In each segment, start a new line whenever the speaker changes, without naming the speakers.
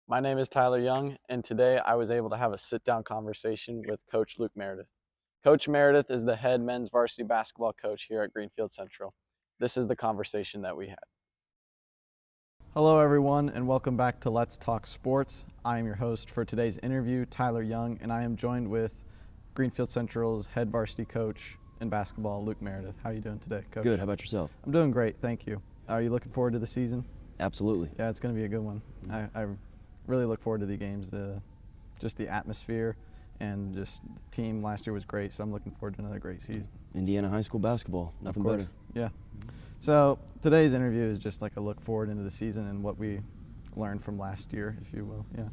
My name is Tyler Young, and today I was able to have a sit-down conversation with Coach Luke Meredith. Coach Meredith is the head men's varsity basketball coach here at Greenfield-Central. This is the conversation that we had. Hello, everyone, and welcome back to Let's Talk Sports. I am your host for today's interview, Tyler Young, and I am joined with Greenfield-Central's head varsity coach in basketball, Luke Meredith. How are you doing today, Coach?
Good. How about yourself?
I'm doing great, thank you. Are you looking forward to the season?
Absolutely.
Yeah, it's going to be a good one. I really look forward to the games, just the atmosphere, and just the team last year was great, so I'm looking forward to another great season.
Indiana high school basketball, nothing
Of course.
better.
Yeah. So today's interview is just like a look forward into the season and what we learned from last year, if you will. Yeah.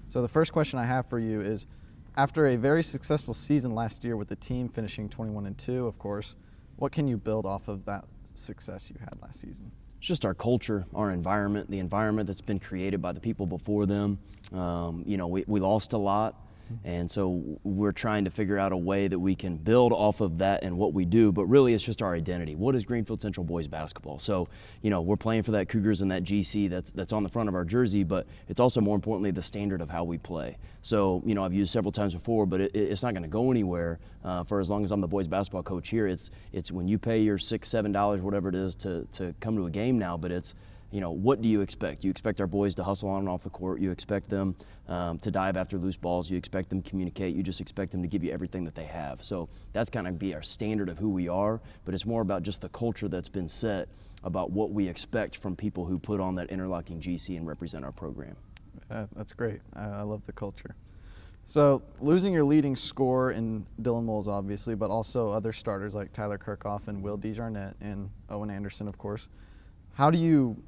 So the first question I have for you is, after a very successful season last year with the team finishing 21-2, of course, what can you build off of that success you had last season?
It's just our culture, our environment, the environment that's been created by the people before them. We lost a lot, and so we're trying to figure out a way that we can build off of that and what we do, but really it's just our identity. What is Greenfield Central boys basketball? So, we're playing for that Cougars and that GC that's on the front of our jersey, but it's also more importantly the standard of how we play. So, I've used several times before, but it's not going to go anywhere for as long as I'm the boys basketball coach here. It's when you pay your $6, $7, whatever it is to come to a game now, but it's, what do you expect? You expect our boys to hustle on and off the court. You expect them to dive after loose balls. You expect them to communicate. You just expect them to give you everything that they have. So that's kind of be our standard of who we are, but it's more about just the culture that's been set about what we expect from people who put on that interlocking GC and represent our program.
That's great. I love the culture. So losing your leading scorer in Dylan Moles, obviously, but also other starters like Tyler Kirkhoff and Will DeJarnett and Owen Anderson, of course. How do you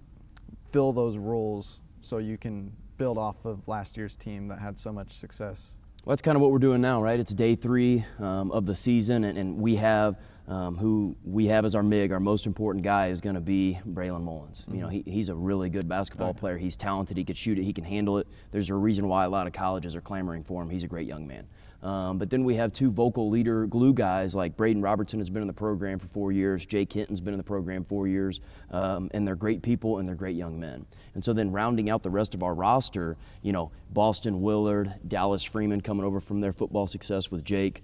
fill those roles so you can build off of last year's team that had so much success?
Well, that's kind of what we're doing now, right? It's day 3 of the season, and we have who we have as our MIG, our most important guy is going to be Braylon Mullins. He's a really good basketball player. He's talented. He can shoot it. He can handle it. There's a reason why a lot of colleges are clamoring for him. He's a great young man. But then we have 2 vocal leader glue guys like Braden Robertson has been in the program for 4 years. Jake Hinton's been in the program 4 years. And they're great people and they're great young men. And so then rounding out the rest of our roster, Boston Willard, Dallas Freeman coming over from their football success with Jake.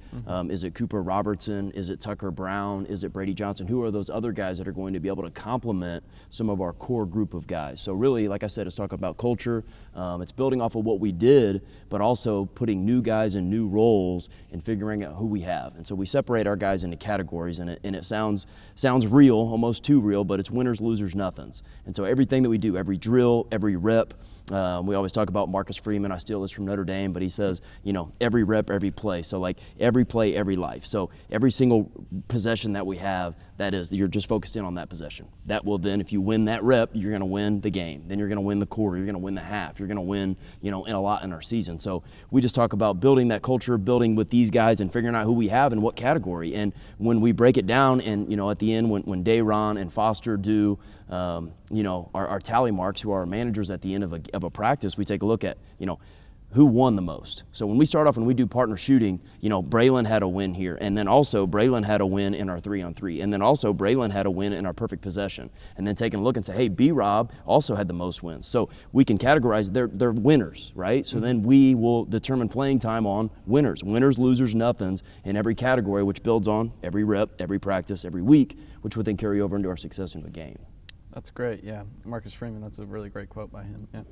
Is it Cooper Robertson? Is it Tucker Brown? Is it Brady Johnson? Who are those other guys that are going to be able to complement some of our core group of guys? So really, like I said, it's talking about culture. It's building off of what we did, but also putting new guys in new roles and figuring out who we have. And so we separate our guys into categories, and it sounds real, almost too real, but it's winners, losers, nothings. And so everything that we do, every drill, every rep, we always talk about Marcus Freeman. I steal this from Notre Dame, but he says, every rep, every play. So like every play, every life. So every single possession that we have, that is, you're just focused in on that possession. That will then, if you win that rep, you're going to win the game. Then you're going to win the quarter. You're going to win the half. You're going to win, in a lot in our season. So we just talk about building that culture, building with these guys and figuring out who we have and what category. And when we break it down and, at the end, when Dayron and Foster do, our tally marks, who are our managers at the end of a practice, we take a look at, who won the most. So when we start off and we do partner shooting, Braylon had a win here. And then also Braylon had a win in our 3-on-3. And then also Braylon had a win in our perfect possession. And then taking a look and say, hey, B-Rob also had the most wins. So we can categorize, they're winners, right? So then we will determine playing time on winners, losers, nothings in every category, which builds on every rep, every practice, every week, which would then carry over into our success in the game.
That's great, yeah. Marcus Freeman, that's a really great quote by him, yeah.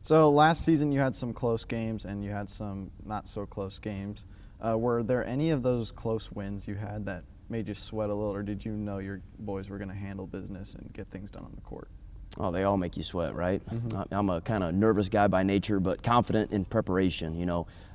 So last season you had some close games and you had some not so close games. Were there any of those close wins you had that made you sweat a little, or did you know your boys were going to handle business and get things done on the court?
Oh, they all make you sweat, right? I'm a kind of nervous guy by nature, but confident in preparation.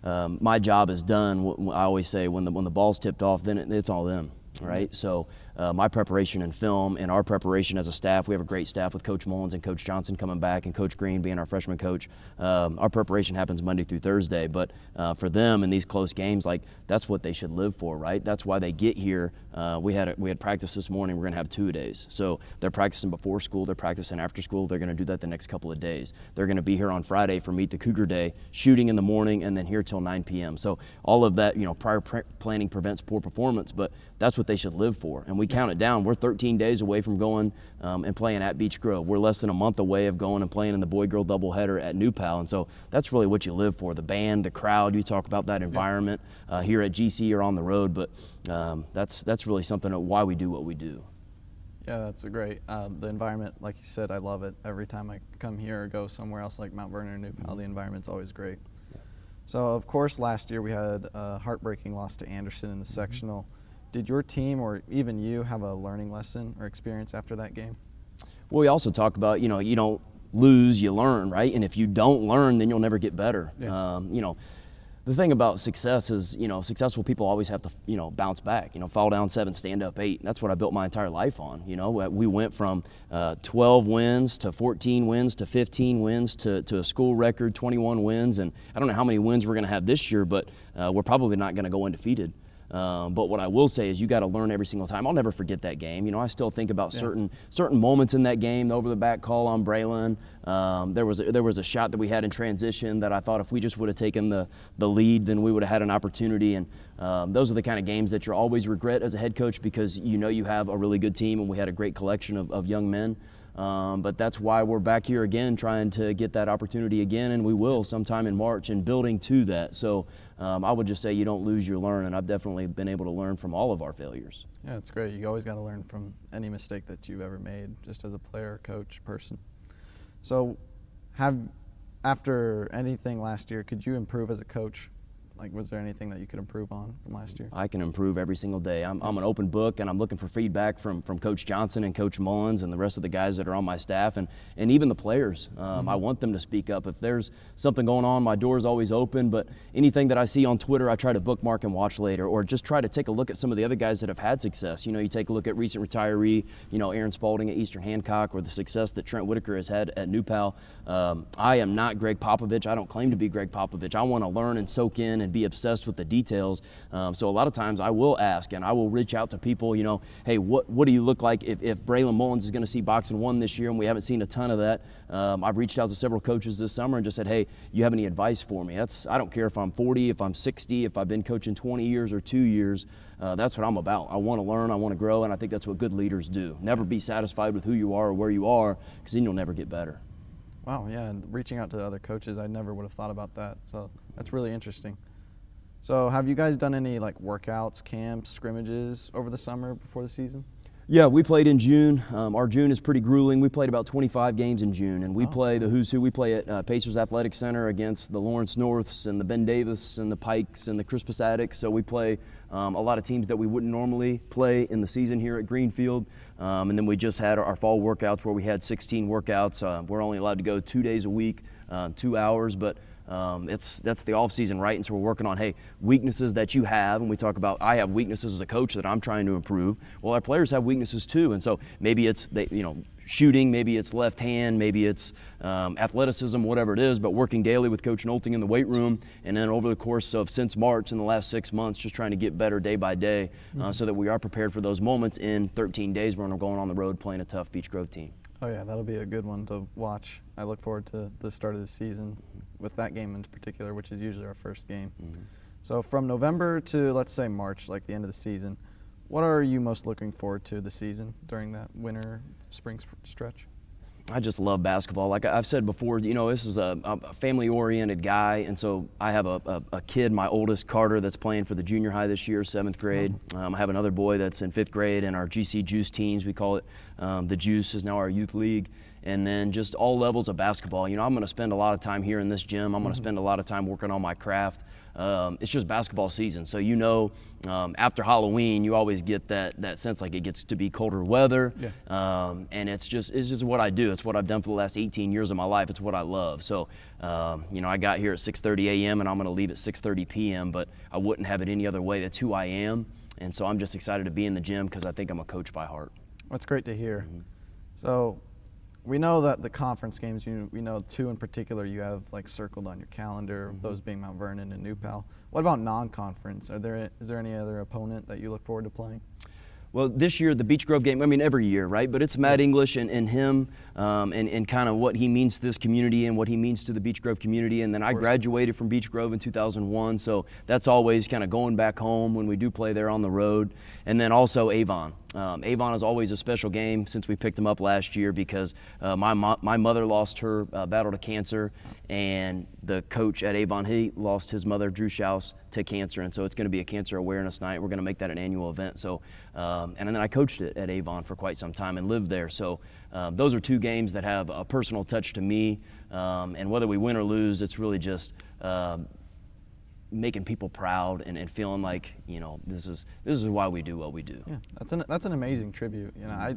My job is done. I always say when the ball's tipped off, then it's all them. Right? So my preparation in film and our preparation as a staff, we have a great staff with Coach Mullins and Coach Johnson coming back and Coach Green being our freshman coach. Our preparation happens Monday through Thursday, but for them in these close games, like that's what they should live for, right? That's why they get here. We had practice this morning. We're going to have 2 days. So they're practicing before school. They're practicing after school. They're going to do that the next couple of days. They're going to be here on Friday for Meet the Cougar Day, shooting in the morning and then here till 9 p.m. So all of that, prior planning prevents poor performance, but that's what they should live for. And we count it down. We're 13 days away from going and playing at Beech Grove. We're less than a month away of going and playing in the boy-girl doubleheader at New Pal. And so that's really what you live for, the band, the crowd. You talk about that environment here at GC or on the road, but that's really something of why we do what we do.
Yeah, that's great. The environment, like you said, I love it. Every time I come here or go somewhere else like Mount Vernon or New Pal, the environment's always great. So, of course, last year we had a heartbreaking loss to Anderson in the sectional. Did your team or even you have a learning lesson or experience after that game?
Well, we also talk about, you don't lose, you learn, right? And if you don't learn, then you'll never get better.
Yeah.
The thing about success is, successful people always have to, bounce back. Fall down 7, stand up 8. That's what I built my entire life on. We went from 12 wins to 14 wins to 15 wins to a school record 21 wins. And I don't know how many wins we're going to have this year, but we're probably not going to go undefeated. But what I will say is you got to learn every single time. I'll never forget that game. I still think about certain moments in that game. The over the back call on Braylon. There was a shot that we had in transition that I thought if we just would have taken the lead, then we would have had an opportunity. And those are the kind of games that you'll always regret as a head coach because you have a really good team and we had a great collection of young men. But that's why we're back here again trying to get that opportunity again, and we will sometime in March and building to that. So I would just say you don't lose, you learn, and I've definitely been able to learn from all of our failures.
Yeah, it's great. You always got to learn from any mistake that you've ever made, just as a player, coach, person. So after anything last year, could you improve as a coach? Like, was there anything that you could improve on from last year?
I can improve every single day. I'm an open book, and I'm looking for feedback from Coach Johnson and Coach Mullins and the rest of the guys that are on my staff and even the players. I want them to speak up. If there's something going on, my door is always open, but anything that I see on Twitter, I try to bookmark and watch later, or just try to take a look at some of the other guys that have had success. You take a look at recent retiree, Aaron Spalding at Eastern Hancock, or the success that Trent Whitaker has had at New Pal. I am not Greg Popovich. I don't claim to be Greg Popovich. I want to learn and soak in and be obsessed with the details. So a lot of times I will ask and I will reach out to people, hey, what do you look like if Braylon Mullins is going to see boxing 1 this year and we haven't seen a ton of that. I've reached out to several coaches this summer and just said, hey, you have any advice for me? I don't care if I'm 40, if I'm 60, if I've been coaching 20 years or 2 years. That's what I'm about. I want to learn, I want to grow, and I think that's what good leaders do. Never be satisfied with who you are or where you are, because then you'll never get better.
Wow, yeah, and reaching out to other coaches, I never would have thought about that. So that's really interesting. So have you guys done any workouts, camps, scrimmages over the summer before the season?
Yeah, we played in June. Our June is pretty grueling. We played about 25 games in June, and we play the who's who. We play at Pacers Athletic Center against the Lawrence Norths and the Ben Davis and the Pikes and the Crispus Attucks. So we play a lot of teams that we wouldn't normally play in the season here at Greenfield. And then we just had our fall workouts where we had 16 workouts. We're only allowed to go 2 days a week, 2 hours, but that's the off season, right? And so we're working on, hey, weaknesses that you have, and we talk about I have weaknesses as a coach that I'm trying to improve. Well, our players have weaknesses too, and so maybe it's shooting, maybe it's left hand, maybe it's athleticism, whatever it is. But working daily with Coach Nolting in the weight room, and then over the course of since March in the last 6 months, just trying to get better day by day, so that we are prepared for those moments in 13 days when we're going on the road playing a tough Beech Grove team.
Oh yeah, that'll be a good one to watch. I look forward to the start of the season with that game in particular, which is usually our first game. So from November to, let's say, March, like the end of the season, what are you most looking forward to this season during that winter, spring stretch?
I just love basketball. Like I've said before, this is a family-oriented guy, and so I have a kid, my oldest, Carter, that's playing for the junior high this year, 7th grade. I have another boy that's in 5th grade, and our GC Juice teams, we call it the Juice, is now our youth league. And then just all levels of basketball. I'm going to spend a lot of time here in this gym. I'm going to spend a lot of time working on my craft. It's just basketball season. So after Halloween, you always get that sense like it gets to be colder weather. Yeah. And it's just what I do. It's what I've done for the last 18 years of my life. It's what I love. So, I got here at 6:30 a.m. and I'm going to leave at 6:30 p.m., but I wouldn't have it any other way. That's who I am. And so I'm just excited to be in the gym because I think I'm a coach by heart.
That's great to hear. So we know that the conference games, we know 2 in particular you have circled on your calendar, those being Mount Vernon and New Pal. What about non-conference? Is there any other opponent that you look forward to playing?
Well, this year, the Beech Grove game, every year, right? But it's Matt English and him. and kind of what he means to this community and what he means to the Beech Grove community. And then I graduated from Beech Grove in 2001, so that's always kind of going back home when we do play there on the road. And then also Avon. Avon is always a special game since we picked him up last year because my mother lost her battle to cancer, and the coach at Avon, he lost his mother, Drew Schaus, to cancer, and so it's going to be a cancer awareness night. We're going to make that an annual event. So, and then I coached it at Avon for quite some time and lived there. So those are two games that have a personal touch to me, and whether we win or lose, it's really just making people proud and feeling like, you know, this is why we do what we do.
Yeah, that's an amazing tribute. You know, I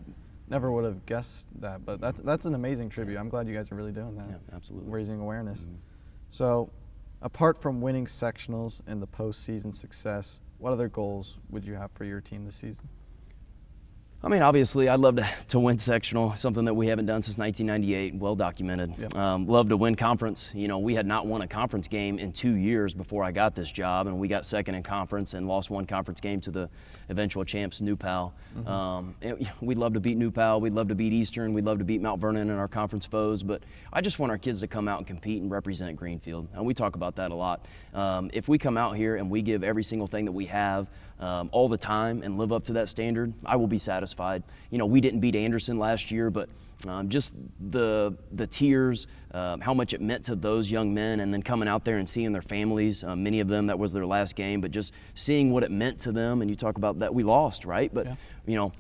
never would have guessed that, but that's an amazing tribute. I'm glad you guys are really doing that.
Yeah, absolutely.
Raising awareness. So, apart from winning sectionals and the postseason success, what other goals would you have for your team this season?
I mean, obviously, I'd love to win sectional, something that we haven't done since 1998, well documented.
Yep.
Love to win conference. You know, we had not won a conference game in 2 years before I got this job, and we got second in conference and lost one conference game to the eventual champs, New Pal. We'd love to beat New Pal. We'd love to beat Eastern. We'd love to beat Mount Vernon and our conference foes, but I just want our kids to come out and compete and represent Greenfield, and we talk about that a lot. If we come out here and we give every single thing that we have all the time and live up to that standard, I will be satisfied. You know, we didn't beat Anderson last year, but just the tears, how much it meant to those young men, and then coming out there and seeing their families, many of them that was their last game, but just seeing what it meant to them. And you talk about that we lost, right? But, you know,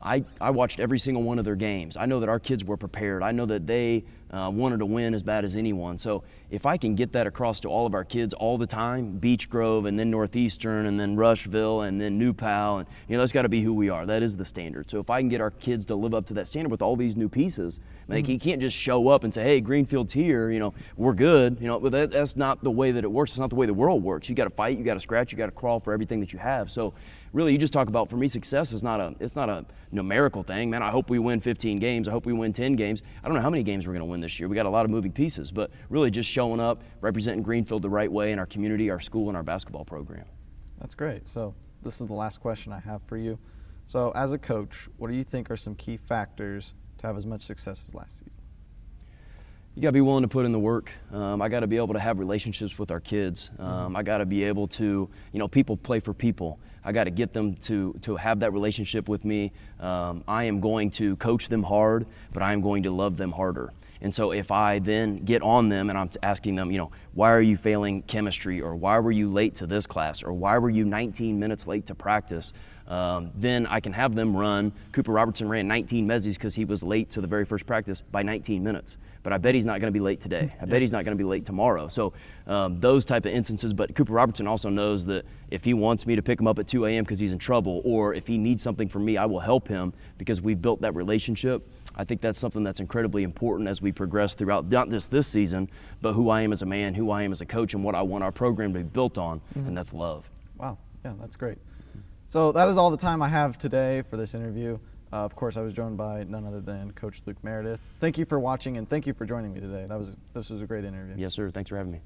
I watched every single one of their games. I know that our kids were prepared. I know that they wanted to win as bad as anyone. So if I can get that across to all of our kids all the time, Beech Grove and then Northeastern and then Rushville and then New Pal, and you know, that's got to be who we are. That is the standard. So if I can get our kids to live up to that standard with all these new pieces, like you can't just show up and say, hey, Greenfield's here, you know, we're good. You know, but that's not the way that it works. It's not the way the world works. You got to fight, you got to scratch, you got to crawl for everything that you have. So really, you just talk about, for me, success is not a numerical thing. Man, I hope we win 15 games. I hope we win 10 games. I don't know how many games we're going to win this year. We got a lot of moving pieces, but really just showing up, representing Greenfield the right way in our community, our school, and our basketball program.
That's great. So this is the last question I have for you. So as a coach, what do you think are some key factors to have as much success as last season?
You got to be willing to put in the work. I got to be able to have relationships with our kids. I got to be able to, you know, people play for people. I got to get them to have that relationship with me. I am going to coach them hard, but I am going to love them harder. And so if I then get on them and I'm asking them, you know, why are you failing chemistry, or why were you late to this class, or why were you 19 minutes late to practice, then I can have them run. Cooper Robertson ran 19 mezzis because he was late to the very first practice by 19 minutes. But I bet he's not going to be late today. I bet he's not going to be late tomorrow. So those type of instances. But Cooper Robertson also knows that if he wants me to pick him up at 2 a.m. because he's in trouble, or if he needs something from me, I will help him because we've built that relationship. I think that's something that's incredibly important as we progress throughout not just this season, but who I am as a man, who I am as a coach, and what I want our program to be built on, and that's love.
Wow, yeah, that's great. So that is all the time I have today for this interview. Of course, I was joined by none other than Coach Luke Meredith. Thank you for watching, and thank you for joining me today. This was a great interview.
Yes, sir. Thanks for having me.